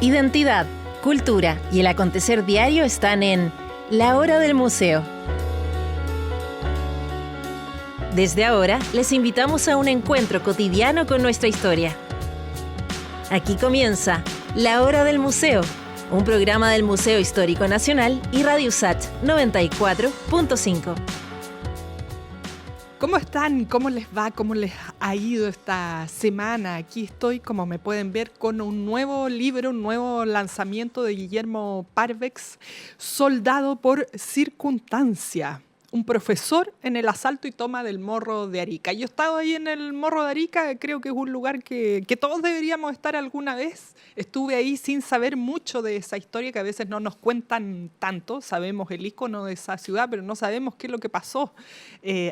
Identidad, cultura y el acontecer diario están en La Hora del Museo. Desde ahora, les invitamos a un encuentro cotidiano con nuestra historia. Aquí comienza La Hora del Museo, un programa del Museo Histórico Nacional y Radio USACH 94.5. ¿Cómo están? ¿Cómo les va? ¿Cómo les ha ido esta semana? Aquí estoy, como me pueden ver, con un nuevo libro, un nuevo lanzamiento de Guillermo Parvex, Soldado por circunstancia. Un profesor en el asalto y toma del Morro de Arica. Yo he estado ahí en el Morro de Arica, creo que es un lugar que todos deberíamos estar alguna vez. Estuve ahí sin saber mucho de esa historia que a veces no nos cuentan tanto. Sabemos el icono de esa ciudad, pero no sabemos qué es lo que pasó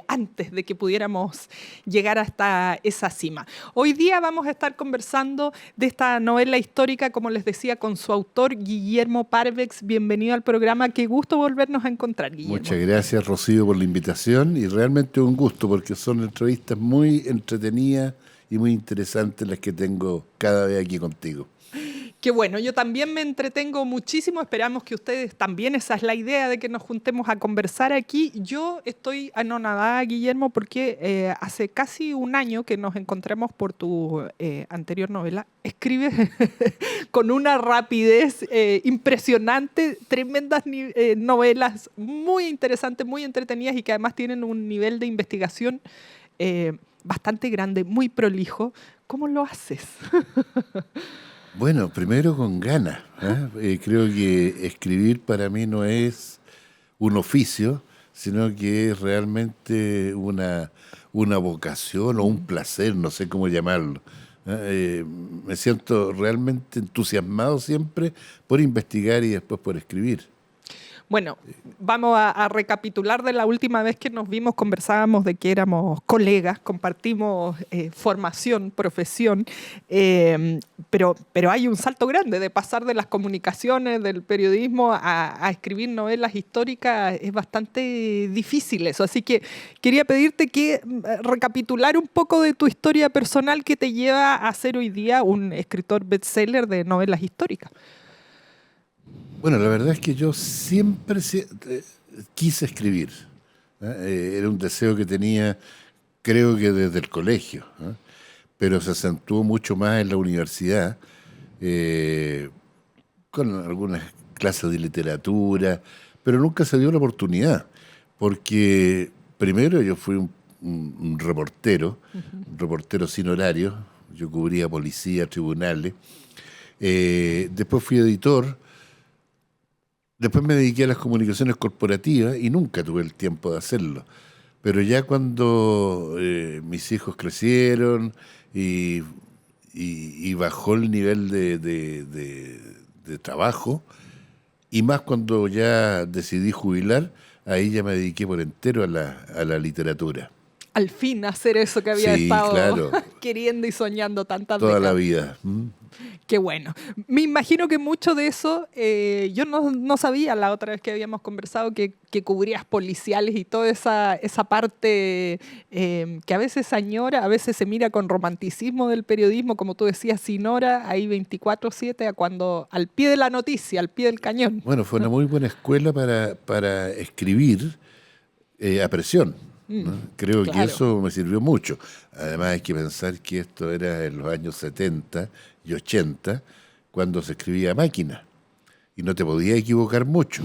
antes de que pudiéramos llegar hasta esa cima. Hoy día vamos a estar conversando de esta novela histórica, como les decía, con su autor, Guillermo Parvex. Bienvenido al programa. Qué gusto volvernos a encontrar, Guillermo. Muchas gracias, Rocío, por la invitación, y realmente un gusto porque son entrevistas muy entretenidas y muy interesantes las que tengo cada vez aquí contigo. Qué bueno, yo también me entretengo muchísimo, esperamos que ustedes también, esa es la idea de que nos juntemos a conversar aquí. Yo estoy anonadada, Guillermo, porque hace casi un año que nos encontramos por tu anterior novela. Escribes con una rapidez impresionante, tremendas novelas muy interesantes, muy entretenidas y que además tienen un nivel de investigación bastante grande, muy prolijo. ¿Cómo lo haces? Bueno, primero con ganas. Creo que escribir para mí no es un oficio, sino que es realmente una vocación o un placer, no sé cómo llamarlo. Me siento realmente entusiasmado siempre por investigar y después por escribir. Bueno, vamos a recapitular de la última vez que nos vimos, conversábamos de que éramos colegas, compartimos formación, profesión, pero hay un salto grande de pasar de las comunicaciones, del periodismo a escribir novelas históricas, es bastante difícil eso. Así que quería pedirte que recapitular un poco de tu historia personal que te lleva a ser hoy día un escritor bestseller de novelas históricas. Bueno, la verdad es que yo siempre quise escribir. Era un deseo que tenía, creo que desde el colegio, pero se acentuó mucho más en la universidad, con algunas clases de literatura, pero nunca se dio la oportunidad, porque primero yo fui un reportero, un reportero sin horario, yo cubría policía, tribunales, después fui editor. Después me dediqué a las comunicaciones corporativas y nunca tuve el tiempo de hacerlo. Pero ya cuando mis hijos crecieron y bajó el nivel de trabajo, y más cuando ya decidí jubilar, ahí ya me dediqué por entero a la literatura. Al fin hacer eso que había estado claro, queriendo y soñando tantas toda décadas. la vida. Qué bueno. Me imagino que mucho de eso, yo no sabía la otra vez que habíamos conversado que cubrías policiales y toda esa parte que a veces añora, a veces se mira con romanticismo del periodismo, como tú decías, sin hora, ahí 24/7, al pie de la noticia, al pie del cañón. Bueno, fue una muy buena escuela para escribir a presión. ¿no? Creo que eso me sirvió mucho. Además hay que pensar que esto era en los años 70 y 80, cuando se escribía a máquina y no te podías equivocar mucho.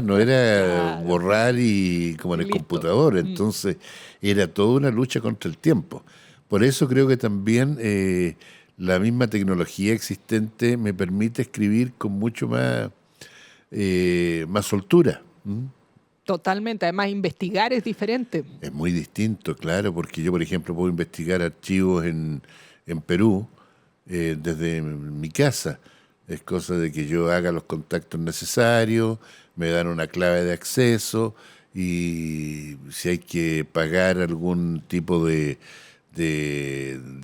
No era borrar y como en el computador, entonces era toda una lucha contra el tiempo. Por eso creo que también la misma tecnología existente me permite escribir con mucho más soltura. Totalmente, además investigar es diferente. Es muy distinto, claro, porque yo, por ejemplo, puedo investigar archivos en Perú desde mi casa. Es cosa de que yo haga los contactos necesarios, me dan una clave de acceso y si hay que pagar algún tipo de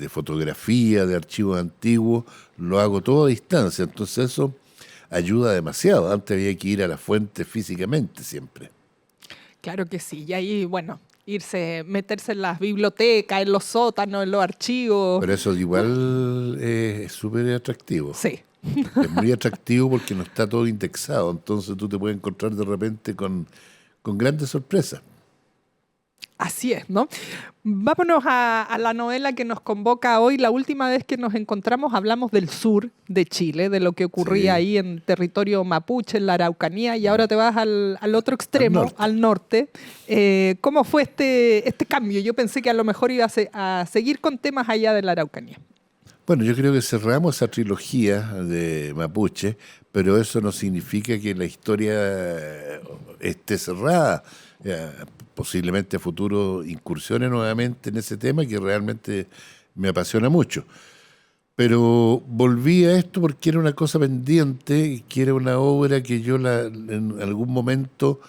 fotografía, de archivos antiguos, lo hago todo a distancia. Entonces eso ayuda demasiado. Antes había que ir a la fuente físicamente siempre. Claro que sí, y ahí, bueno, meterse en las bibliotecas, en los sótanos, en los archivos. Pero eso igual es súper atractivo. Sí, Es muy atractivo porque no está todo indexado, entonces tú te puedes encontrar de repente con grandes sorpresas. Así es, ¿no? Vámonos a la novela que nos convoca hoy. La última vez que nos encontramos hablamos del sur de Chile, de lo que ocurría Sí, ahí en territorio mapuche, en la Araucanía, y ahora te vas al otro al extremo, norte. al norte. ¿Cómo fue este cambio? Yo pensé que a lo mejor iba a seguir con temas allá de la Araucanía. Bueno, yo creo que cerramos esa trilogía de Mapuche, pero eso no significa que la historia esté cerrada. Eh, Posiblemente a futuro incursione nuevamente en ese tema que realmente me apasiona mucho. Pero volví a esto porque era una cosa pendiente, que era una obra que yo en algún momento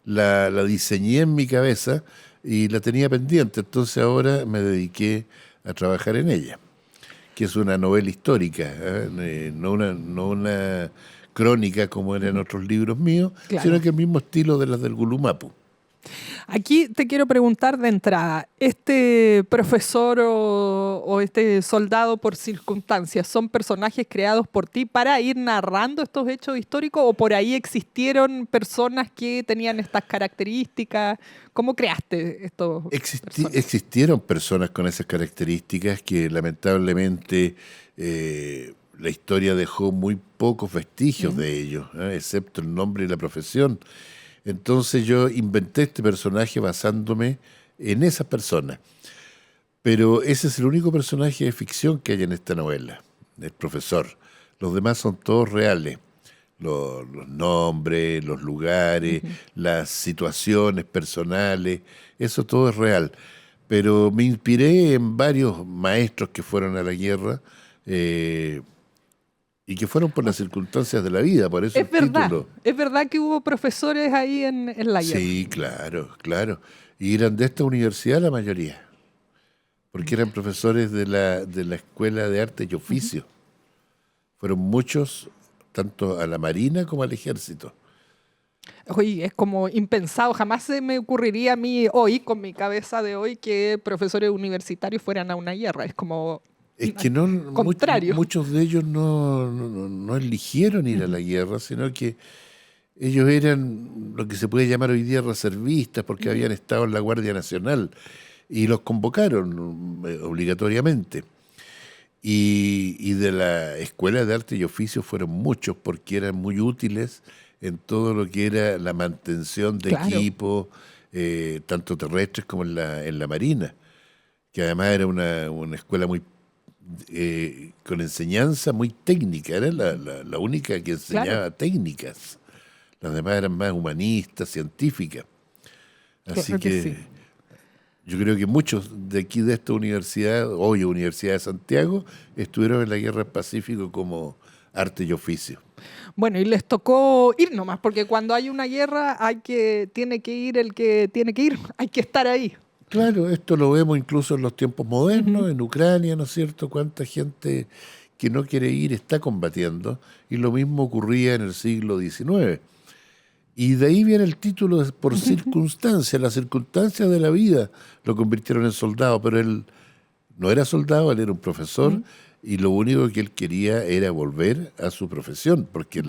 la diseñé en mi cabeza y la tenía pendiente. Entonces ahora me dediqué a trabajar en ella, que es una novela histórica, no una crónica como eran otros libros míos, Claro. sino que el mismo estilo de las del Gulumapu. Aquí te quiero preguntar de entrada, ¿este profesor o este soldado por circunstancias son personajes creados por ti para ir narrando estos hechos históricos o por ahí existieron personas que tenían estas características? ¿Cómo creaste estos personajes? Existieron personas con esas características que lamentablemente la historia dejó muy pocos vestigios de ellos, excepto el nombre y la profesión. Entonces yo inventé este personaje basándome en esas personas. Pero ese es el único personaje de ficción que hay en esta novela, el profesor. Los demás son todos reales. Los nombres, los lugares, las situaciones personales, eso todo es real. Pero me inspiré en varios maestros que fueron a la guerra y que fueron por las circunstancias de la vida, por eso el título. Es verdad que hubo profesores ahí en la guerra. Sí, claro, claro. Y eran de esta universidad la mayoría, porque eran profesores de la Escuela de Arte y Oficio. Fueron muchos, tanto a la Marina como al Ejército. Oye, es como impensado, jamás se me ocurriría a mí hoy, con mi cabeza de hoy, que profesores universitarios fueran a una guerra. Es como Es que no, contrario. muchos de ellos no eligieron ir a la guerra, sino que ellos eran lo que se puede llamar hoy día reservistas, porque habían estado en la Guardia Nacional y los convocaron obligatoriamente. Y de la Escuela de Arte y Oficio fueron muchos porque eran muy útiles en todo lo que era la mantención de Claro. equipos, tanto terrestres como en la Marina, que además era una escuela muy con enseñanza muy técnica, era la única que enseñaba Claro. técnicas. Las demás eran más humanistas, científicas. Así Claro que que sí. yo creo que muchos de aquí de esta universidad, hoy Universidad de Santiago, estuvieron en la Guerra del Pacífico como arte y oficio. Bueno, y les tocó ir nomás, porque cuando hay una guerra tiene que ir el que tiene que ir, hay que estar ahí. Claro, esto lo vemos incluso en los tiempos modernos, en Ucrania, ¿no es cierto? Cuánta gente que no quiere ir está combatiendo, y lo mismo ocurría en el siglo XIX. Y de ahí viene el título de por circunstancia, las circunstancias de la vida lo convirtieron en soldado, pero él no era soldado, él era un profesor y lo único que él quería era volver a su profesión, porque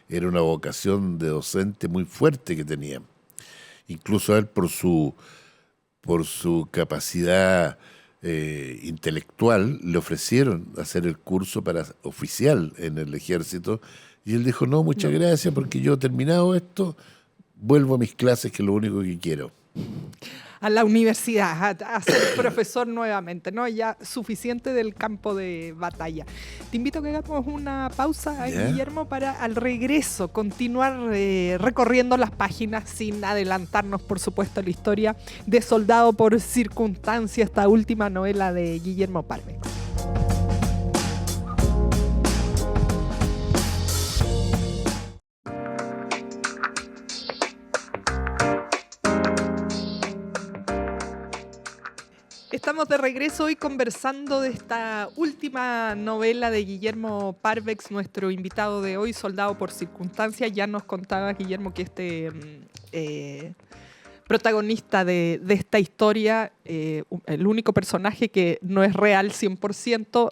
era una vocación de docente muy fuerte que tenía. Incluso a él por su capacidad intelectual le ofrecieron hacer el curso para oficial en el ejército y él dijo, no, muchas gracias, porque yo he terminado esto, vuelvo a mis clases, que es lo único que quiero. A la universidad, a ser profesor nuevamente, ¿no? Ya suficiente del campo de batalla. Te invito a que hagamos una pausa, ¿Ya? Guillermo, para al regreso continuar recorriendo las páginas sin adelantarnos, por supuesto, a la historia de Soldado por Circunstancia, esta última novela de Guillermo Parvex. Estamos de regreso hoy conversando de esta última novela de Guillermo Parvex, nuestro invitado de hoy, Soldado por Circunstancias. Ya nos contaba, Guillermo, que protagonista de esta historia, el único personaje que no es real 100%,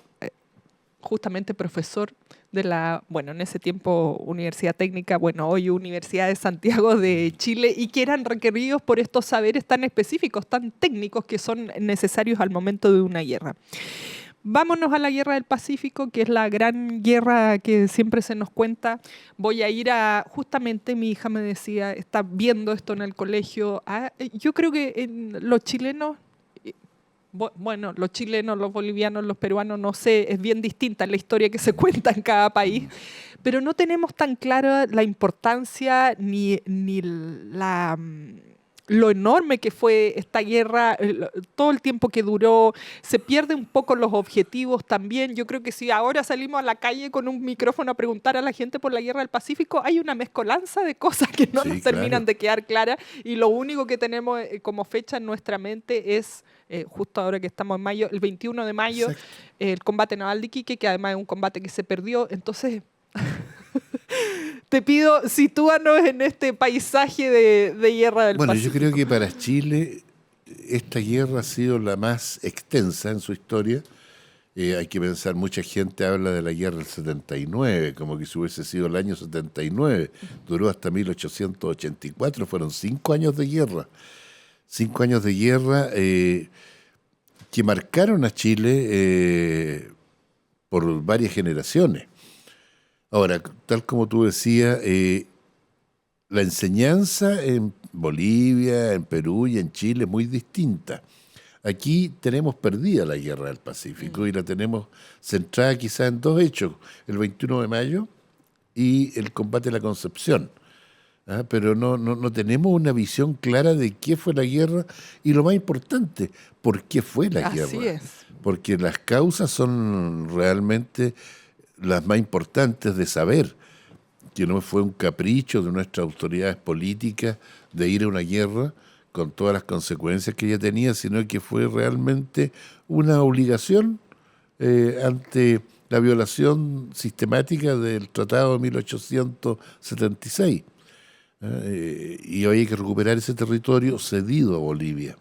justamente profesor de en ese tiempo Universidad Técnica, hoy Universidad de Santiago de Chile, y que eran requeridos por estos saberes tan específicos, tan técnicos que son necesarios al momento de una guerra. Vámonos a la Guerra del Pacífico, que es la gran guerra que siempre se nos cuenta. Voy a ir justamente mi hija me decía, está viendo esto en el colegio. Yo creo que los chilenos, los chilenos, los bolivianos, los peruanos, no sé, es bien distinta la historia que se cuenta en cada país, pero no tenemos tan clara la importancia ni lo enorme que fue esta guerra, todo el tiempo que duró. Se pierden un poco los objetivos también. Yo creo que si ahora salimos a la calle con un micrófono a preguntar a la gente por la Guerra del Pacífico, hay una mezcolanza de cosas que no nos terminan de quedar claras, y lo único que tenemos como fecha en nuestra mente es, justo ahora que estamos en mayo, el 21 de mayo, el combate naval de Iquique, que además es un combate que se perdió. Entonces... Te pido, sitúanos en este paisaje de guerra del Pacífico. Yo creo que para Chile esta guerra ha sido la más extensa en su historia. Hay que pensar, mucha gente habla de la guerra del 79, como que si hubiese sido el año 79. Duró hasta 1884, fueron 5 años de guerra. 5 años de guerra que marcaron a Chile por varias generaciones. Ahora, tal como tú decías, la enseñanza en Bolivia, en Perú y en Chile es muy distinta. Aquí tenemos perdida la Guerra del Pacífico y la tenemos centrada quizá en 2 hechos, el 21 de mayo y el combate de la Concepción. Pero no tenemos una visión clara de qué fue la guerra y lo más importante, por qué fue la guerra. Así es. Porque las causas son realmente las más importantes de saber, que no fue un capricho de nuestras autoridades políticas de ir a una guerra con todas las consecuencias que ella tenía, sino que fue realmente una obligación ante la violación sistemática del Tratado de 1876. Y hoy hay que recuperar ese territorio cedido a Bolivia.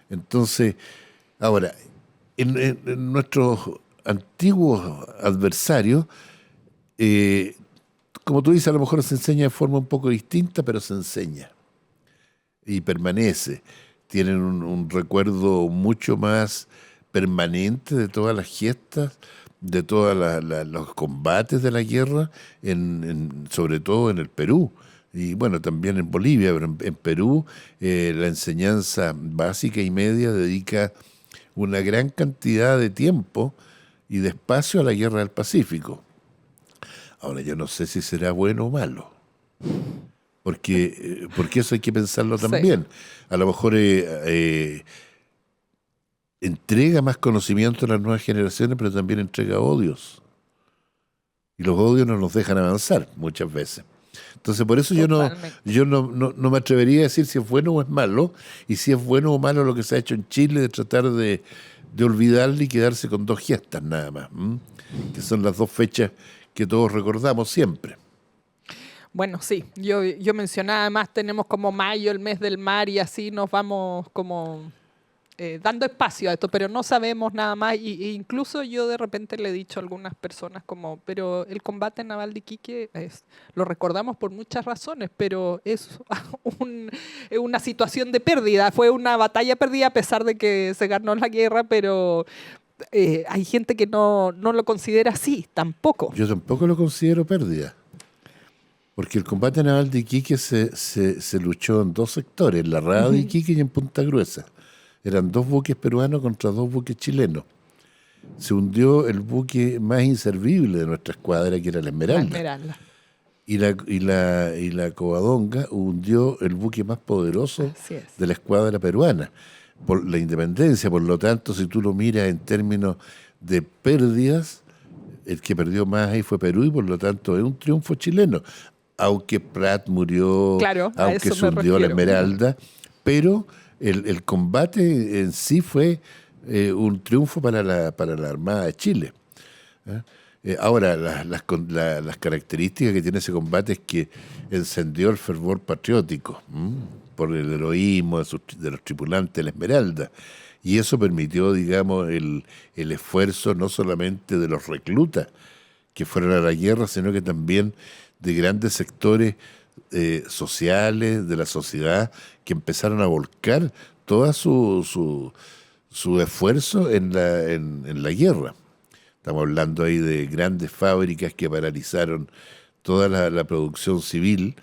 Entonces, ahora, en nuestros antiguos adversarios, como tú dices, a lo mejor se enseña de forma un poco distinta, pero se enseña y permanece. Tienen un recuerdo mucho más permanente de todas las gestas, de todos los combates de la guerra, sobre todo en el Perú. Y bueno, también en Bolivia, pero en Perú la enseñanza básica y media dedica una gran cantidad de tiempo y de espacio a la Guerra del Pacífico. Ahora, yo no sé si será bueno o malo, porque eso hay que pensarlo también. A lo mejor entrega más conocimiento a las nuevas generaciones, pero también entrega odios. Y los odios no nos dejan avanzar muchas veces. Entonces, por eso yo no me atrevería a decir si es bueno o es malo, y si es bueno o malo lo que se ha hecho en Chile de tratar de olvidarle y quedarse con 2 gestas nada más, que son las 2 fechas que todos recordamos siempre. Bueno, sí, yo mencionaba, además tenemos como mayo, el mes del mar, y así nos vamos como dando espacio a esto, pero no sabemos nada más, e incluso yo de repente le he dicho a algunas personas pero el combate naval de Iquique lo recordamos por muchas razones, pero es una situación de pérdida, fue una batalla perdida a pesar de que se ganó la guerra, pero hay gente que no lo considera así, tampoco. Yo tampoco lo considero pérdida, porque el combate naval de Iquique se luchó en 2 sectores, en la Rada de Iquique y en Punta Gruesa. Eran 2 buques peruanos contra 2 buques chilenos. Se hundió el buque más inservible de nuestra escuadra, que era la Esmeralda. Y la Covadonga hundió el buque más poderoso de la escuadra peruana, por la independencia. Por lo tanto, si tú lo miras en términos de pérdidas, el que perdió más ahí fue Perú, y por lo tanto es un triunfo chileno. Aunque Prat murió, aunque se hundió la Esmeralda, pero el combate en sí fue un triunfo para la Armada de Chile. Ahora, las características que tiene ese combate es que encendió el fervor patriótico por el heroísmo de los tripulantes de la Esmeralda. Y eso permitió, digamos, el esfuerzo no solamente de los reclutas que fueron a la guerra, sino que también de grandes sectores sociales de la sociedad que empezaron a volcar todo su esfuerzo en la guerra. Estamos hablando ahí de grandes fábricas que paralizaron toda la producción civil.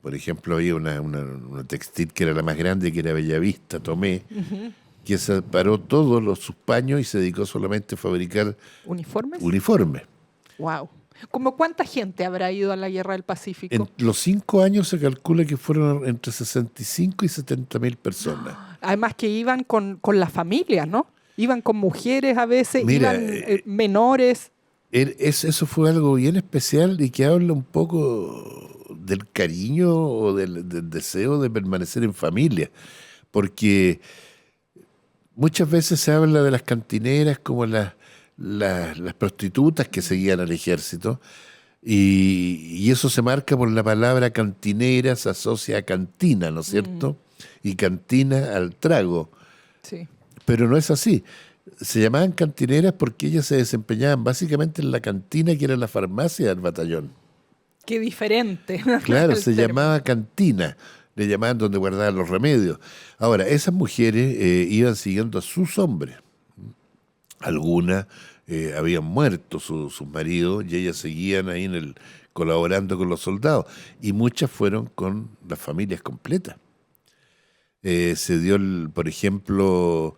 Por ejemplo, había una textil que era la más grande, que era Bellavista, Tomé, que separó todos sus paños y se dedicó solamente a fabricar uniformes. Wow. ¿Cómo cuánta gente habrá ido a la Guerra del Pacífico? En los 5 años se calcula que fueron entre 65 y 70.000 personas. Además que iban con las familias, ¿no? Iban con mujeres a veces, Mira, iban menores. Eso fue algo bien especial y que habla un poco del cariño o del deseo de permanecer en familia. Porque muchas veces se habla de las cantineras como las prostitutas que seguían al ejército, y eso se marca por la palabra cantinera, se asocia a cantina, ¿no es cierto? Y cantina al trago. Sí. Pero no es así. Se llamaban cantineras porque ellas se desempeñaban básicamente en la cantina, que era la farmacia del batallón. Qué diferente. Claro, se llamaba cantina. Le llamaban donde guardaban los remedios. Ahora, esas mujeres iban siguiendo a sus hombres. Algunas habían muerto sus maridos y ellas seguían ahí colaborando con los soldados. Y muchas fueron con las familias completas. Se dio, por ejemplo,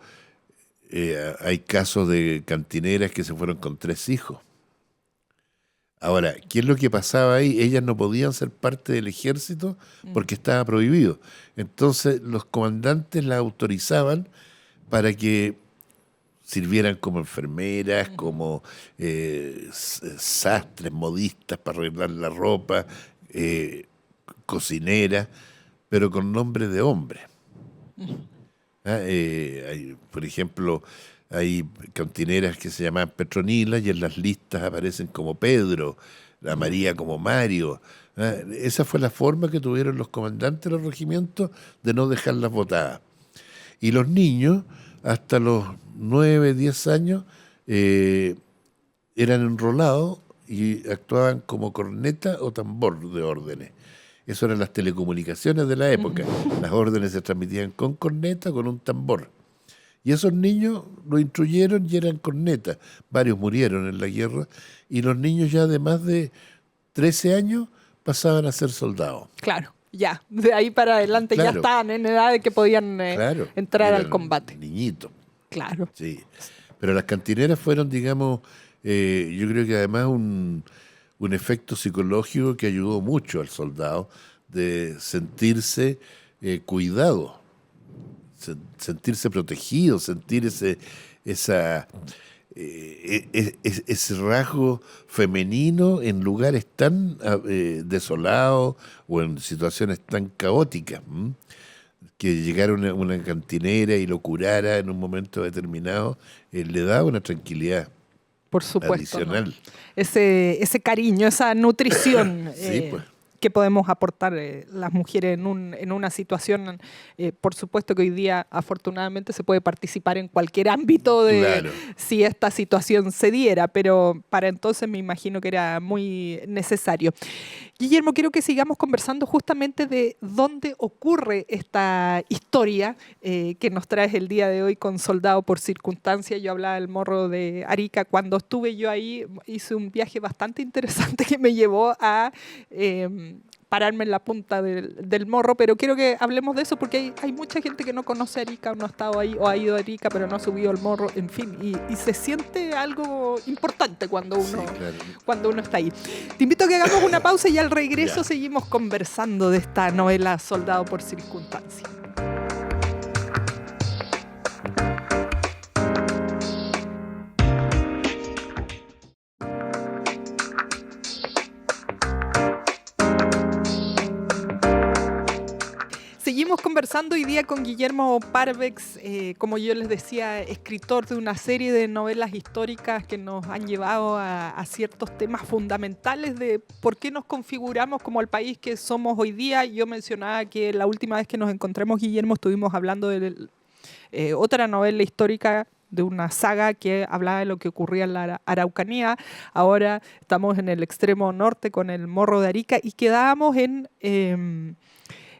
hay casos de cantineras que se fueron con 3 hijos. Ahora, ¿qué es lo que pasaba ahí? Ellas no podían ser parte del ejército porque estaba prohibido. Entonces los comandantes las autorizaban para que sirvieran como enfermeras, como sastres, modistas para arreglar la ropa, cocineras, pero con nombre de hombre. Por ejemplo, hay cantineras que se llaman Petronila y en las listas aparecen como Pedro, la María como Mario. Esa fue la forma que tuvieron los comandantes de los regimientos de no dejarlas votadas. Y los niños, hasta los 9, 10 años, eran enrolados y actuaban como corneta o tambor de órdenes. Eso eran las telecomunicaciones de la época. Las órdenes se transmitían con corneta, con un tambor. Y esos niños lo instruyeron y eran cornetas. Varios murieron en la guerra y los niños ya de más de 13 años pasaban a ser soldados. Claro, ya. De ahí para adelante ya estaban en edad de que podían entrar al combate. Niñitos. Claro. Sí. Pero las cantineras fueron, digamos, yo creo que además un efecto psicológico que ayudó mucho al soldado de sentirse cuidado, sentirse protegido, sentir ese rasgo femenino en lugares tan desolados o en situaciones tan caóticas, que llegara una cantinera y lo curara en un momento determinado, le daba una tranquilidad. Por supuesto, adicional. ¿no? Ese cariño, esa nutrición sí, pues. que podemos aportar las mujeres en una situación, por supuesto que hoy día afortunadamente se puede participar en cualquier ámbito de Claro. si esta situación se diera, pero para entonces me imagino que era muy necesario. Guillermo, quiero que sigamos conversando justamente de dónde ocurre esta historia que nos traes el día de hoy con Soldado por Circunstancia. Yo hablaba del Morro de Arica. Cuando estuve yo ahí hice un viaje bastante interesante que me llevó a pararme en la punta del morro, pero quiero que hablemos de eso porque hay mucha gente que no conoce Arica o no ha estado ahí o ha ido a Arica pero no ha subido al morro, en fin, y se siente algo importante cuando uno está ahí. Te invito a que hagamos una pausa y al regreso seguimos conversando de esta novela Soldado por Circunstancia. Seguimos conversando hoy día con Guillermo Parvex, como yo les decía, escritor de una serie de novelas históricas que nos han llevado a ciertos temas fundamentales de por qué nos configuramos como el país que somos hoy día. Yo mencionaba que la última vez que nos encontramos, Guillermo, estuvimos hablando otra novela histórica de una saga que hablaba de lo que ocurría en la Araucanía. Ahora estamos en el extremo norte con el Morro de Arica y quedábamos en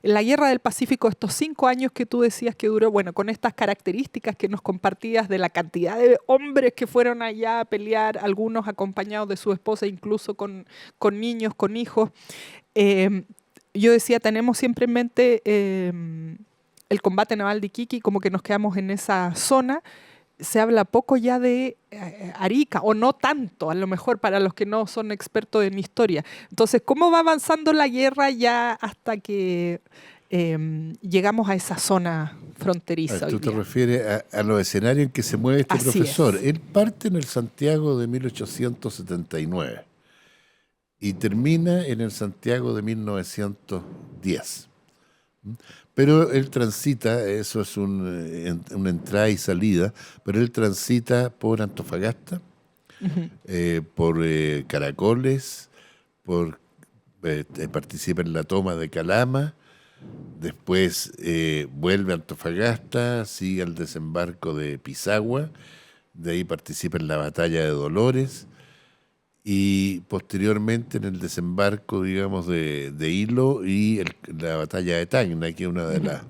la Guerra del Pacífico, estos 5 años que tú decías que duró, bueno, con estas características que nos compartías de la cantidad de hombres que fueron allá a pelear, algunos acompañados de su esposa, incluso con niños, con hijos. Yo decía, tenemos siempre en mente el combate naval de Iquique, como que nos quedamos en esa zona. Se habla poco ya de Arica, o no tanto, a lo mejor para los que no son expertos en historia. Entonces, ¿cómo va avanzando la guerra ya hasta que llegamos a esa zona fronteriza? Tú te refieres a los escenarios en que se mueve este Así profesor. es. Él parte en el Santiago de 1879 y termina en el Santiago de 1910. Pero él transita, eso es una entrada y salida, pero él transita por Antofagasta, por Caracoles, participa en la toma de Calama, después vuelve a Antofagasta, sigue al desembarco de Pisagua, de ahí participa en la batalla de Dolores, y posteriormente en el desembarco, digamos, de Hilo y la batalla de Tacna, que es una de las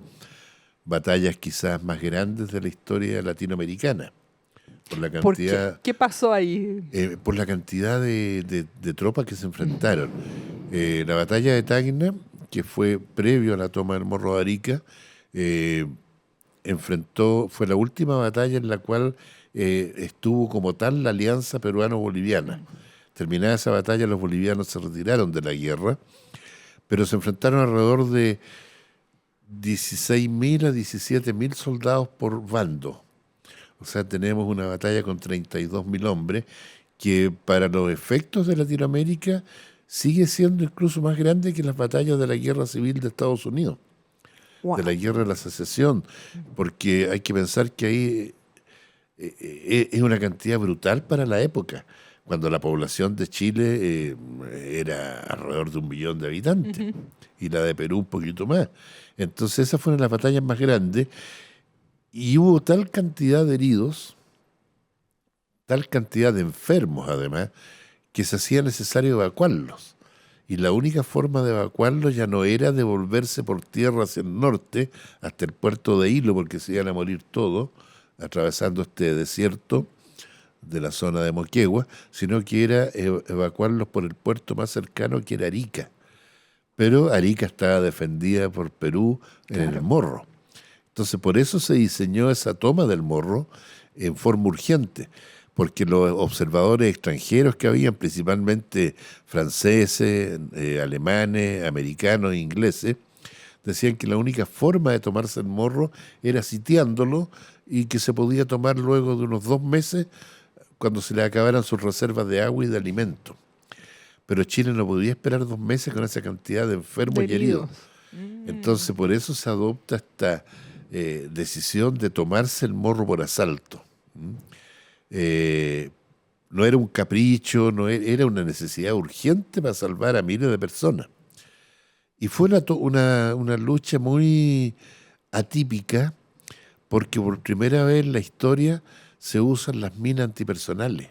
batallas quizás más grandes de la historia latinoamericana. Por la cantidad, ¿Qué pasó ahí? Por la cantidad de tropas que se enfrentaron. La batalla de Tacna, que fue previo a la toma del Morro de Arica, fue la última batalla en la cual estuvo como tal la alianza peruano-boliviana. Terminada esa batalla, los bolivianos se retiraron de la guerra, pero se enfrentaron alrededor de 16.000 a 17.000 soldados por bando. O sea, tenemos una batalla con 32.000 hombres, que para los efectos de Latinoamérica sigue siendo incluso más grande que las batallas de la guerra civil de Estados Unidos, de la guerra de la secesión, porque hay que pensar que ahí es una cantidad brutal para la época, cuando la población de Chile era alrededor de 1 millón de habitantes, y la de Perú un poquito más. Entonces esas fueron las batallas más grandes, y hubo tal cantidad de heridos, tal cantidad de enfermos además, que se hacía necesario evacuarlos. Y la única forma de evacuarlos ya no era devolverse por tierra hacia el norte, hasta el puerto de Hilo, porque se iban a morir todos, atravesando este desierto de la zona de Moquegua, sino que era evacuarlos por el puerto más cercano, que era Arica. Pero Arica estaba defendida por Perú en el Morro. Entonces, por eso se diseñó esa toma del Morro en forma urgente, porque los observadores extranjeros que habían, principalmente franceses, alemanes, americanos e ingleses, decían que la única forma de tomarse el Morro era sitiándolo, y que se podía tomar luego de unos 2 meses, cuando se le acabaran sus reservas de agua y de alimento. Pero Chile no podía esperar 2 meses con esa cantidad de enfermos y heridos. Entonces, por eso se adopta esta decisión de tomarse el Morro por asalto. No era un capricho, era una necesidad urgente para salvar a miles de personas. Y fue una lucha muy atípica, porque por primera vez en la historia se usan las minas antipersonales.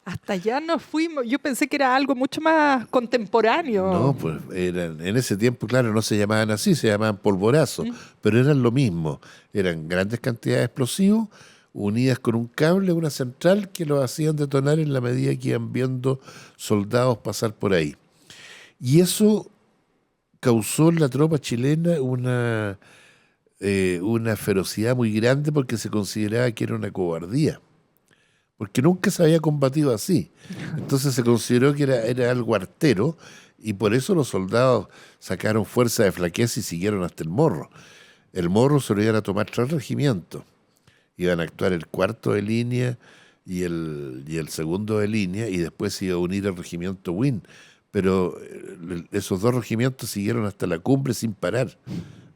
Hasta allá nos fuimos. Yo pensé que era algo mucho más contemporáneo. No, pues en ese tiempo, claro, no se llamaban así, se llamaban polvorazos, pero eran lo mismo. Eran grandes cantidades de explosivos unidas con un cable, una central, que los hacían detonar en la medida que iban viendo soldados pasar por ahí. Y eso causó en la tropa chilena una ferocidad muy grande, porque se consideraba que era una cobardía, porque nunca se había combatido así. Entonces se consideró que era algo artero, y por eso los soldados sacaron fuerza de flaqueza y siguieron hasta el Morro. El Morro se lo iban a tomar 3 regimientos. Iban a actuar el 4º de línea y el 2º de línea, y después se iba a unir el regimiento Win. Pero esos 2 regimientos siguieron hasta la cumbre sin parar,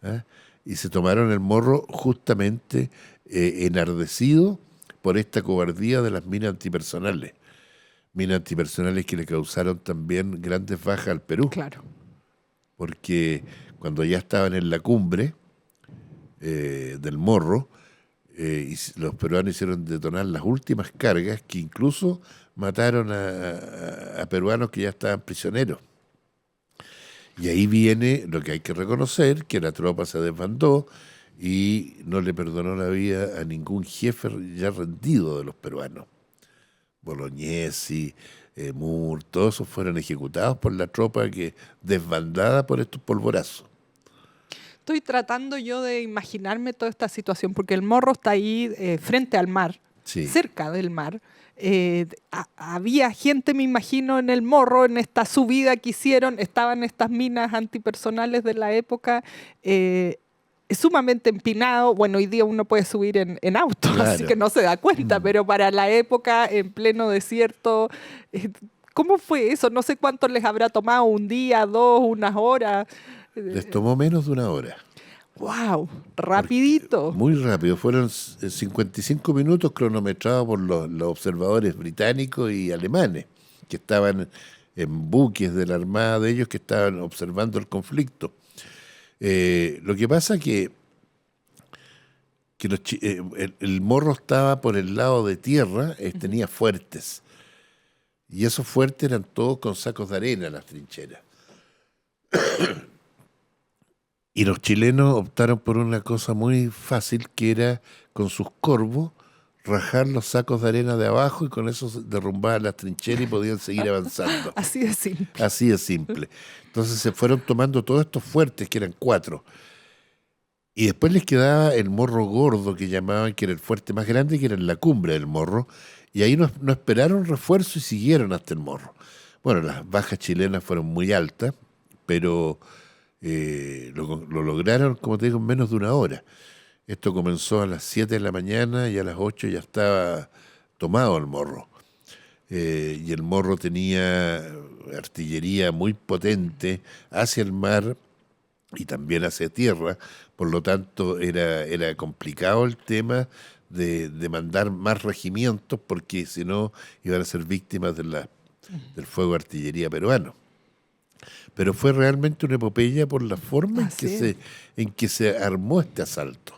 ¿eh? Y se tomaron el Morro justamente enardecido por esta cobardía de las minas antipersonales. Minas antipersonales que le causaron también grandes bajas al Perú. Claro. Porque cuando ya estaban en la cumbre, del Morro, y los peruanos hicieron detonar las últimas cargas que incluso mataron a peruanos que ya estaban prisioneros. Y ahí viene lo que hay que reconocer, que la tropa se desbandó y no le perdonó la vida a ningún jefe ya rendido de los peruanos. Bolognesi, Moore, todos esos fueron ejecutados por la tropa que desbandada por estos polvorazos. Estoy tratando yo de imaginarme toda esta situación, porque el Morro está ahí frente al mar, Sí. cerca del mar. Había gente, me imagino, en el Morro, en esta subida que hicieron, estaban estas minas antipersonales de la época, sumamente empinado. Bueno, hoy día uno puede subir en auto, Claro. así que no se da cuenta, pero para la época, en pleno desierto, ¿cómo fue eso? No sé cuánto les habrá tomado, un día, 2, unas horas. Les tomó menos de una hora. ¡Wow! Rapidito. Muy rápido. Fueron 55 minutos cronometrados por los observadores británicos y alemanes, que estaban en buques de la armada de ellos, que estaban observando el conflicto. Lo que pasa que el Morro estaba por el lado de tierra, tenía fuertes. Y esos fuertes eran todos con sacos de arena, las trincheras. Y los chilenos optaron por una cosa muy fácil, que era con sus corvos rajar los sacos de arena de abajo, y con eso derrumbaban las trincheras y podían seguir avanzando. Así de simple. Así de simple. Entonces se fueron tomando todos estos fuertes, que eran 4. Y después les quedaba el Morro Gordo, que llamaban, que era el fuerte más grande, que era en la cumbre del Morro. Y ahí no esperaron refuerzo y siguieron hasta el Morro. Bueno, las bajas chilenas fueron muy altas, pero lo lograron, como te digo, en menos de una hora. Esto comenzó a las 7 de la mañana y a las 8 ya estaba tomado el Morro. Y el Morro tenía artillería muy potente hacia el mar y también hacia tierra. Por lo tanto, era complicado el tema de mandar más regimientos, porque si no iban a ser víctimas del fuego de artillería peruano. Pero fue realmente una epopeya por la forma en que se armó este asalto.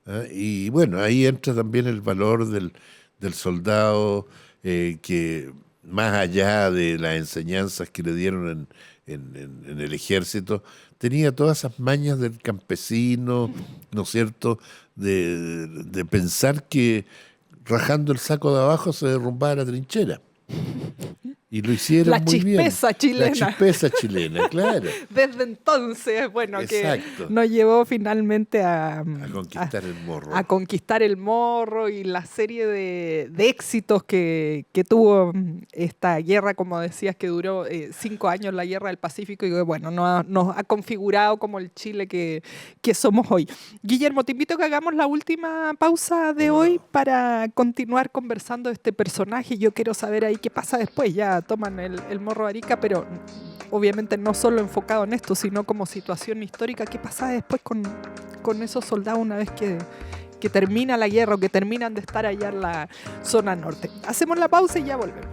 ¿Ah? Y bueno, ahí entra también el valor del soldado, que más allá de las enseñanzas que le dieron en el ejército, tenía todas esas mañas del campesino, ¿no es cierto?, de pensar que rajando el saco de abajo se derrumbaba la trinchera. Y lo hicieron muy bien. La chispeza chilena. La chispeza chilena, claro. Desde entonces, bueno, Exacto. que nos llevó finalmente A conquistar el Morro. A conquistar el Morro, y la serie de éxitos que tuvo esta guerra, como decías, que duró 5 años, la Guerra del Pacífico, y que, bueno, nos ha configurado como el Chile que somos hoy. Guillermo, te invito a que hagamos la última pausa de hoy para continuar conversando de este personaje. Yo quiero saber ahí qué pasa después. Ya toman el Morro de Arica, pero obviamente no solo enfocado en esto, sino como situación histórica. ¿Qué pasa después con esos soldados una vez que termina la guerra, o que terminan de estar allá en la zona norte? Hacemos la pausa y ya volvemos.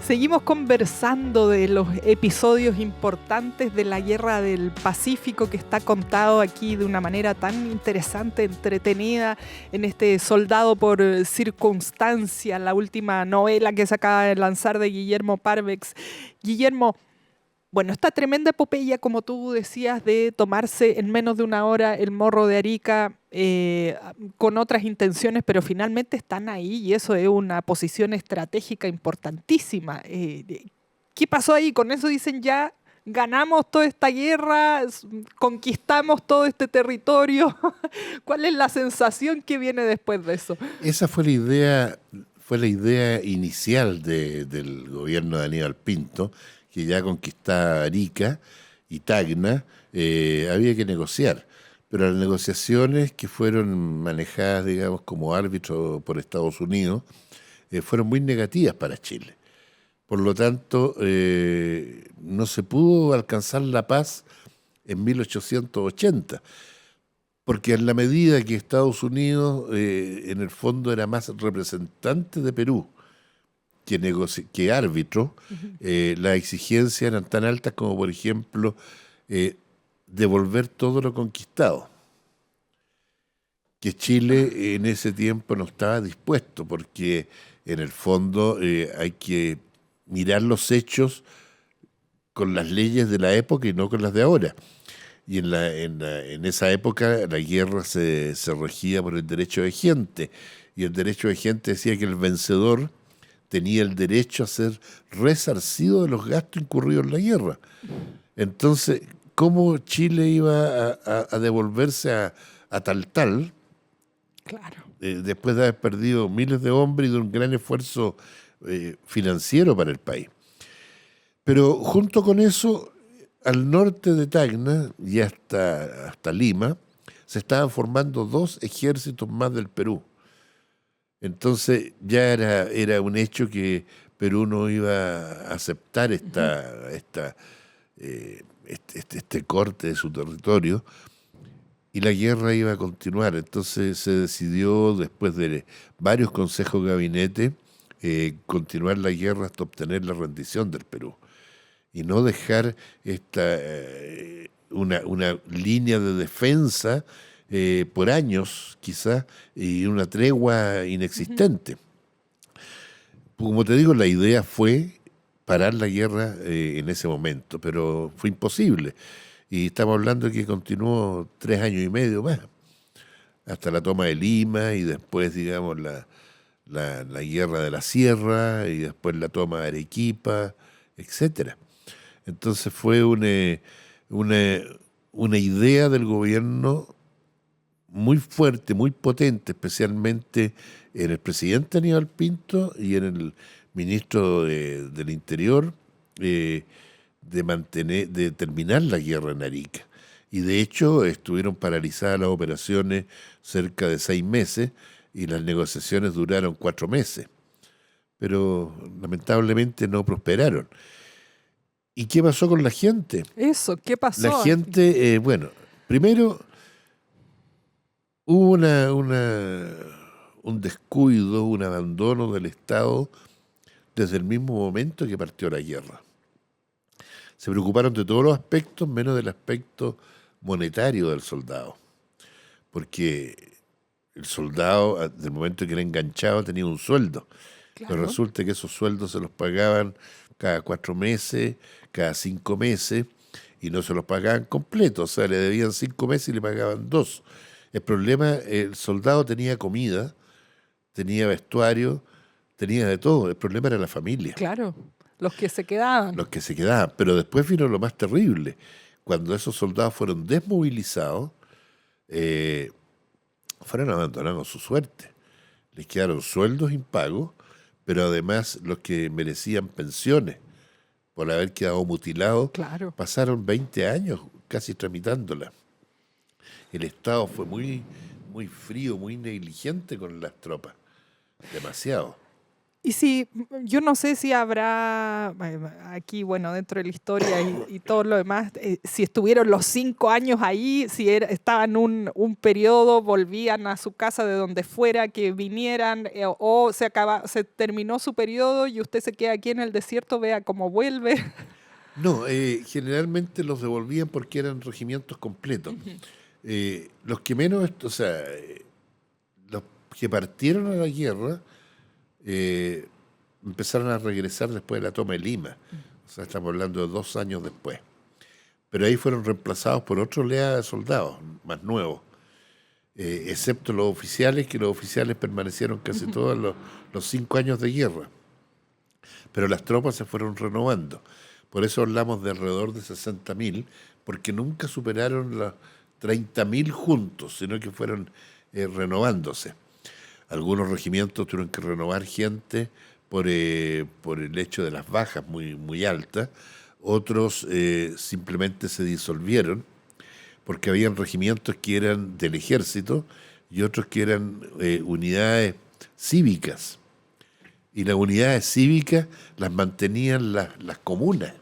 Seguimos conversando de los episodios importantes de la Guerra del Pacífico, que está contado aquí de una manera tan interesante, entretenida, en este Soldado por Circunstancia, la última novela que se acaba de lanzar de Guillermo Parvex. Guillermo, bueno, esta tremenda epopeya, como tú decías, de tomarse en menos de una hora el Morro de Arica, con otras intenciones, pero finalmente están ahí, y eso es una posición estratégica importantísima. ¿Qué pasó ahí? Con eso dicen, ya ganamos toda esta guerra, conquistamos todo este territorio. ¿Cuál es la sensación que viene después de eso? Esa fue la idea inicial del gobierno de Aníbal Pinto, que ya conquistaba Arica y Tacna. Había que negociar. Pero las negociaciones, que fueron manejadas, digamos, como árbitro por Estados Unidos, fueron muy negativas para Chile. Por lo tanto, no se pudo alcanzar la paz en 1880, Porque en la medida que Estados Unidos, en el fondo, era más representante de Perú que árbitro, las exigencias eran tan altas como, por ejemplo, devolver todo lo conquistado, que Chile en ese tiempo no estaba dispuesto, porque en el fondo hay que mirar los hechos con las leyes de la época y no con las de ahora. Y en esa época la guerra se regía por el derecho de gente, y el derecho de gente decía que el vencedor tenía el derecho a ser resarcido de los gastos incurridos en la guerra. Entonces, ¿cómo Chile iba a devolverse a tal? Claro. Después de haber perdido miles de hombres y de un gran esfuerzo financiero para el país? Pero junto con eso, al norte de Tacna y hasta Lima, se estaban formando 2 ejércitos más del Perú. Entonces ya era un hecho que Perú no iba a aceptar este corte de su territorio, y la guerra iba a continuar. Entonces se decidió, después de varios consejos de gabinete, continuar la guerra hasta obtener la rendición del Perú, y no dejar una línea de defensa por años, quizás, y una tregua inexistente. Como te digo, la idea fue parar la guerra en ese momento, pero fue imposible. Y estamos hablando de que continuó 3 años y medio más, hasta la toma de Lima, y después, digamos, la guerra de la Sierra, y después la toma de Arequipa, etcétera. Entonces fue una idea del gobierno muy fuerte, muy potente, especialmente en el presidente Aníbal Pinto y en el ministro del Interior, de terminar la guerra en Arica. Y de hecho estuvieron paralizadas las operaciones cerca de 6 meses, y las negociaciones duraron 4 meses. Pero lamentablemente no prosperaron. ¿Y qué pasó con la gente? Eso, ¿qué pasó? La gente, bueno, primero hubo un descuido, un abandono del Estado desde el mismo momento que partió la guerra. Se preocuparon de todos los aspectos, menos del aspecto monetario del soldado. Porque el soldado, del momento que era enganchado, tenía un sueldo. Claro. Pero resulta que esos sueldos se los pagaban cada 4 meses, cada 5 meses, y no se los pagaban completos. O sea, le debían 5 meses y le pagaban 2. El problema, el soldado tenía comida, tenía vestuario, tenía de todo. El problema era la familia. Claro, los que se quedaban. Los que se quedaban. Pero después vino lo más terrible. Cuando esos soldados fueron desmovilizados, fueron abandonados a su suerte. Les quedaron sueldos impagos, pero además los que merecían pensiones por haber quedado mutilados, Claro. pasaron 20 años casi tramitándola. El Estado fue muy, muy frío, muy negligente con las tropas. Demasiado. Y si, yo no sé si habrá, aquí, bueno, dentro de la historia y todo lo demás, si estuvieron los 5 años ahí, si estaban un periodo, volvían a su casa de donde fuera, que vinieran, o se terminó su periodo y usted se queda aquí en el desierto, vea cómo vuelve. No, generalmente los devolvían porque eran regimientos completos. Los que menos, o sea, los que partieron a la guerra, empezaron a regresar después de la toma de Lima. O sea, estamos hablando de 2 años después. Pero ahí fueron reemplazados por otra oleada de soldados más nuevos, excepto los oficiales, que los oficiales permanecieron casi todos los 5 años de guerra. Pero las tropas se fueron renovando. Por eso hablamos de alrededor de 60.000, porque nunca superaron los 30.000 juntos, sino que fueron renovándose. Algunos regimientos tuvieron que renovar gente por el hecho de las bajas muy, muy altas. Otros simplemente se disolvieron porque habían regimientos que eran del ejército y otros que eran unidades cívicas. Y las unidades cívicas las mantenían las comunas.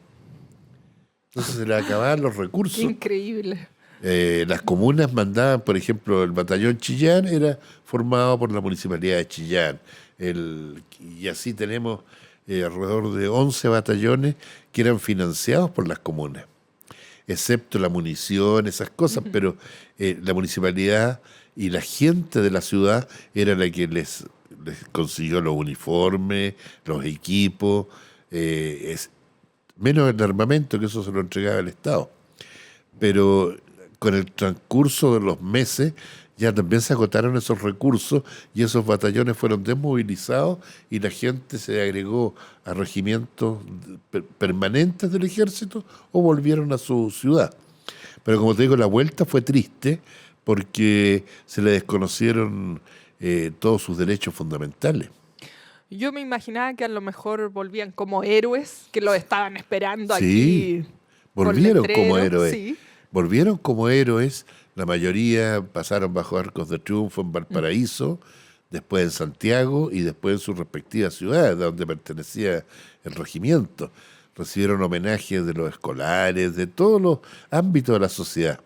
Entonces se les acababan los recursos. Increíble. Las comunas mandaban, por ejemplo, el batallón Chillán era formado por la municipalidad de Chillán. Y así tenemos alrededor de 11 batallones que eran financiados por las comunas, excepto la munición, esas cosas, pero la municipalidad y la gente de la ciudad era la que les consiguió los uniformes, los equipos, menos el armamento, que eso se lo entregaba el Estado. Pero con el transcurso de los meses ya también se agotaron esos recursos y esos batallones fueron desmovilizados y la gente se agregó a regimientos permanentes del ejército o volvieron a su ciudad. Pero como te digo, la vuelta fue triste porque se le desconocieron todos sus derechos fundamentales. Yo me imaginaba que a lo mejor volvían como héroes, que lo estaban esperando Sí, aquí. volvieron con como letrero, héroes. sí. Volvieron como héroes, la mayoría pasaron bajo arcos de triunfo en Valparaíso, después en Santiago y después en sus respectivas ciudades, donde pertenecía el regimiento. Recibieron homenajes de los escolares, de todos los ámbitos de la sociedad.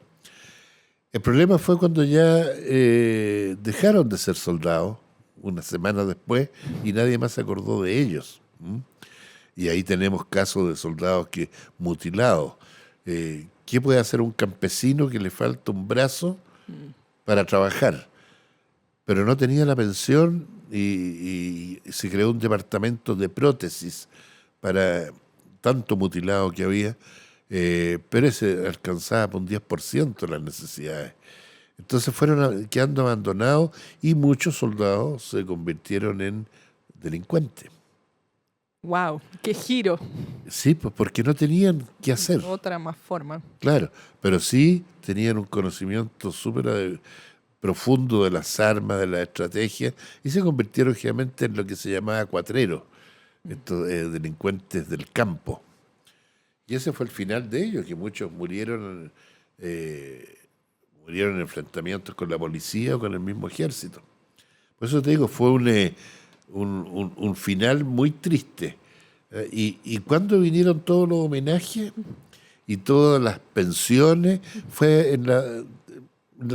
El problema fue cuando ya dejaron de ser soldados, una semana después, y nadie más se acordó de ellos. Y ahí tenemos casos de soldados que mutilados. ¿Qué puede hacer un campesino que le falta un brazo para trabajar? Pero no tenía la pensión y se creó un departamento de prótesis para tanto mutilado que había, pero ese alcanzaba por un 10% las necesidades. Entonces fueron quedando abandonados y muchos soldados se convirtieron en delincuentes. Wow, qué giro. Sí, pues porque no tenían qué hacer. Otra más forma. Claro, pero sí tenían un conocimiento súper profundo de las armas, de la estrategia, y se convirtieron generalmente en lo que se llamaba cuatreros, estos delincuentes del campo. Y ese fue el final de ellos, que muchos murieron en enfrentamientos con la policía o con el mismo ejército. Por eso te digo, fue un final muy triste. Y cuando vinieron todos los homenajes y todas las pensiones, fue en la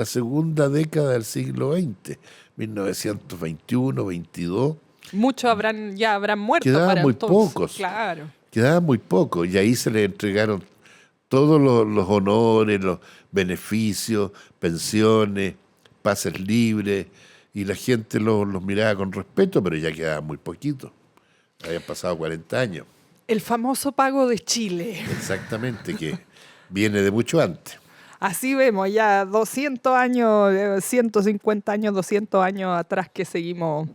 segunda década del siglo XX, 1921, 22. Muchos ya habrán muerto. Quedaban para muy entonces. pocos. Claro. Quedaban muy pocos y ahí se les entregaron todos los honores, los beneficios, pensiones, pases libres, y la gente los miraba con respeto, pero ya quedaba muy poquito. Habían pasado 40 años. El famoso pago de Chile. Exactamente, que viene de mucho antes. Así vemos ya 200 años, 150 años, 200 años atrás que seguimos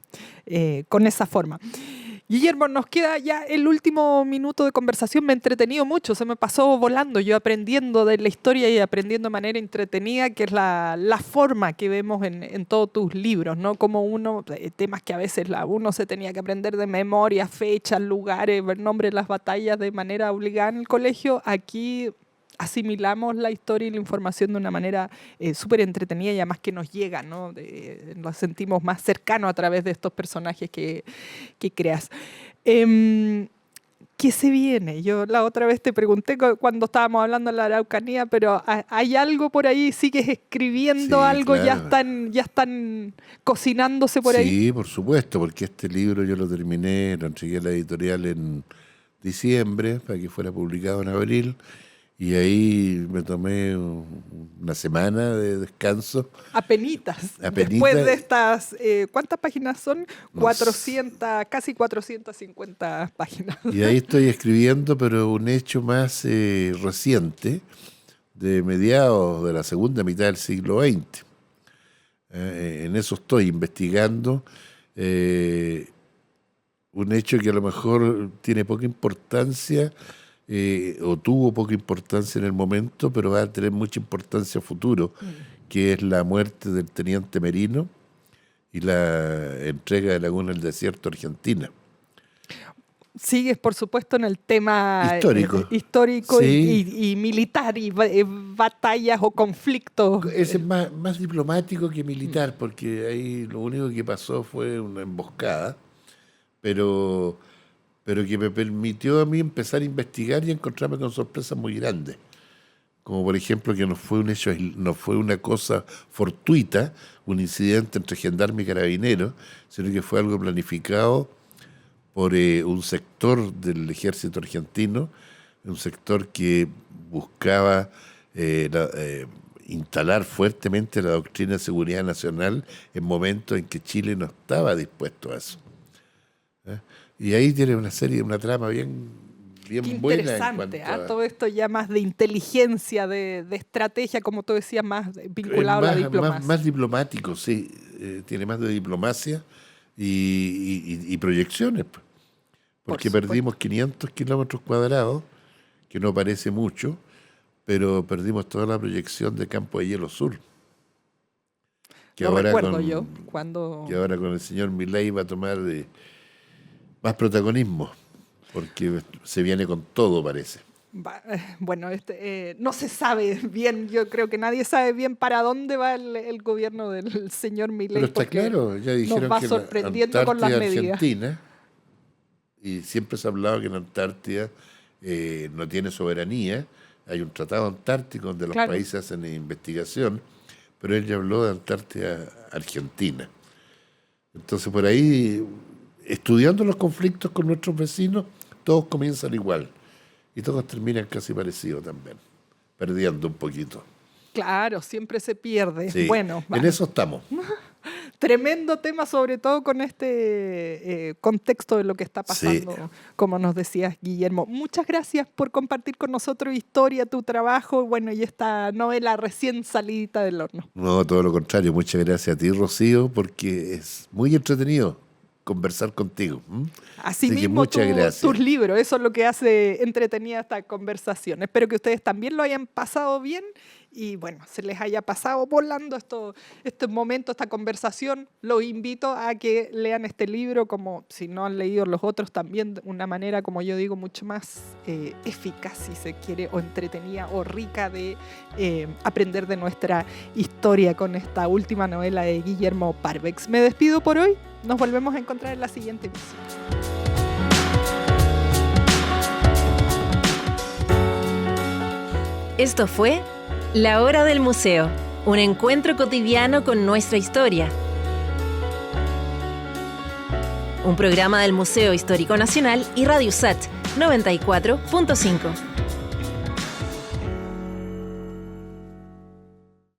con esa forma. Guillermo, nos queda ya el último minuto de conversación. Me he entretenido mucho, se me pasó volando, yo aprendiendo de la historia y aprendiendo de manera entretenida, que es la forma que vemos en todos tus libros, ¿no? Como temas que a veces uno se tenía que aprender de memoria, fechas, lugares, el nombre de las batallas de manera obligada en el colegio. Aquí asimilamos la historia y la información de una manera súper entretenida y además que nos llega, ¿no? Nos sentimos más cercanos a través de estos personajes que creas. ¿Qué se viene? Yo la otra vez te pregunté cuando estábamos hablando de la Araucanía, pero ¿hay algo por ahí? ¿Sigues escribiendo Sí, algo? claro. ¿Ya están cocinándose por ahí? Sí, por supuesto, porque este libro yo lo terminé, lo entregué a la editorial en diciembre para que fuera publicado en abril. Y ahí me tomé una semana de descanso. Apenitas. Apenitas. Después de estas, ¿cuántas páginas son? No 400, casi 450 páginas. Y ahí estoy escribiendo, pero un hecho más reciente, de mediados de la segunda mitad del siglo XX. En eso estoy investigando un hecho que a lo mejor tiene poca importancia, o tuvo poca importancia en el momento, pero va a tener mucha importancia a futuro, que es la muerte del teniente Merino y la entrega de Laguna del Desierto a Argentina. Sigues, por supuesto, en el tema histórico sí. y militar, y batallas o conflictos. Ese es más diplomático que militar, porque ahí lo único que pasó fue una emboscada, pero que me permitió a mí empezar a investigar y encontrarme con sorpresas muy grandes, como por ejemplo que no fue un hecho, no fue una cosa fortuita, un incidente entre gendarme y carabineros, sino que fue algo planificado por un sector del ejército argentino, un sector que buscaba instalar fuertemente la doctrina de seguridad nacional en momentos en que Chile no estaba dispuesto a eso. Y ahí tiene una trama bien buena. Interesante, todo esto ya más de inteligencia, de estrategia, como tú decías, más vinculado a la diplomacia. Más diplomático, sí. Tiene más de diplomacia y proyecciones. Porque perdimos 500 kilómetros cuadrados, que no parece mucho, pero perdimos toda la proyección de Campo de Hielo Sur. Que ahora con el señor Milei va a tomar más protagonismo, porque se viene con todo, parece. Bueno, no se sabe bien, yo creo que nadie sabe bien para dónde va el gobierno del señor Milei. Pero está claro, ya dijeron nos va que sorprendiendo la con las medidas. Argentina, y siempre se ha hablado que la Antártida no tiene soberanía, hay un tratado antártico donde los países hacen investigación, pero él ya habló de Antártida Argentina. Entonces por ahí, estudiando los conflictos con nuestros vecinos, todos comienzan igual y todos terminan casi parecidos también, perdiendo un poquito. Claro, siempre se pierde. Sí, bueno, en eso estamos. Tremendo tema, sobre todo con este contexto de lo que está pasando, sí. Como nos decías, Guillermo. Muchas gracias por compartir con nosotros historia, tu trabajo, bueno, y esta novela recién salidita del horno. No, todo lo contrario. Muchas gracias a ti, Rocío, porque es muy entretenido conversar contigo. Así mismo tus libros, eso es lo que hace entretenida esta conversación. Espero que ustedes también lo hayan pasado bien y bueno, se les haya pasado volando este momento, esta conversación. Los invito a que lean este libro, como si no han leído los otros, también de una manera, como yo digo, mucho más eficaz, si se quiere, o entretenida o rica de aprender de nuestra historia con esta última novela de Guillermo Parvex. Me despido por hoy. Nos volvemos a encontrar en la siguiente emisión. Esto fue La Hora del Museo, un encuentro cotidiano con nuestra historia. Un programa del Museo Histórico Nacional y Radio USACH 94.5.